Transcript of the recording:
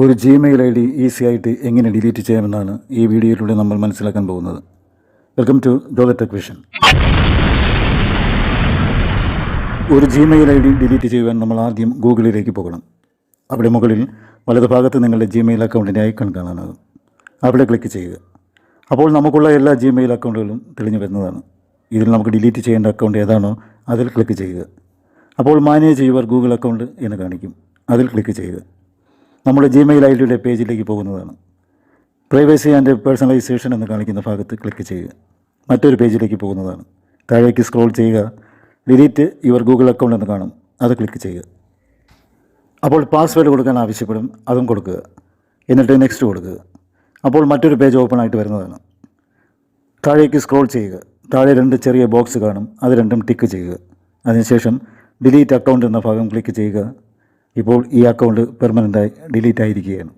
ഒരു Gmail I D easy ആയിട്ട് എങ്ങനെ ഡിലീറ്റ് ചെയ്യാമെന്നാണ് ഈ വീഡിയോയിലൂടെ നമ്മൾ മനസ്സിലാക്കാൻ പോകുന്നത്. Welcome to JYOTHIR tech vision. ഒരു ജിമെയിൽ ഐ ഡി ഡിലീറ്റ് ചെയ്യുവാൻ നമ്മൾ ആദ്യം ഗൂഗിളിലേക്ക് പോകണം. അവിടെ മുകളിൽ വലതുഭാഗത്ത് നിങ്ങളുടെ ജിമെയിൽ അക്കൗണ്ടിൻ്റെ ഐക്കൺ കാണാനാകും. അവിടെ ക്ലിക്ക് ചെയ്യുക. അപ്പോൾ നമുക്കുള്ള എല്ലാ ജിമെയിൽ അക്കൗണ്ടുകളും തെളിഞ്ഞു വരുന്നതാണ്. ഇതിൽ നമുക്ക് ഡിലീറ്റ് ചെയ്യേണ്ട അക്കൗണ്ട് ഏതാണോ അതിൽ ക്ലിക്ക് ചെയ്യുക. അപ്പോൾ മാനേജ് യുവർ ഗൂഗിൾ അക്കൗണ്ട് എന്ന് കാണിക്കും. അതിൽ ക്ലിക്ക് ചെയ്യുക. നമ്മുടെ ജിമെയിൽ ഐ ഡിയുടെ പേജിലേക്ക് പോകുന്നതാണ്. പ്രൈവസി ആൻഡ് പേഴ്സണലൈസേഷൻ എന്ന് കാണിക്കുന്ന ഭാഗത്ത് ക്ലിക്ക് ചെയ്യുക. മറ്റൊരു പേജിലേക്ക് പോകുന്നതാണ്. താഴേക്ക് സ്ക്രോൾ ചെയ്യുക. ഡിലീറ്റ് യുവർ ഗൂഗിൾ അക്കൗണ്ട് എന്ന് കാണും. അത് ക്ലിക്ക് ചെയ്യുക. അപ്പോൾ പാസ്വേഡ് കൊടുക്കാൻ ആവശ്യപ്പെടും. അതും കൊടുക്കുക. എന്നിട്ട് നെക്സ്റ്റ് കൊടുക്കുക. അപ്പോൾ മറ്റൊരു പേജ് ഓപ്പൺ ആയിട്ട് വരുന്നതാണ്. താഴേക്ക് സ്ക്രോൾ ചെയ്യുക. താഴെ 2 ചെറിയ ബോക്സ് കാണും. അത് രണ്ടും ടിക്ക് ചെയ്യുക. അതിനുശേഷം ഡിലീറ്റ് അക്കൗണ്ട് എന്ന ഭാഗം ക്ലിക്ക് ചെയ്യുക. ഇപ്പോൾ ഈ അക്കൗണ്ട് പെർമനൻ്റായി ഡിലീറ്റ് ആയിരിക്കുകയാണ്.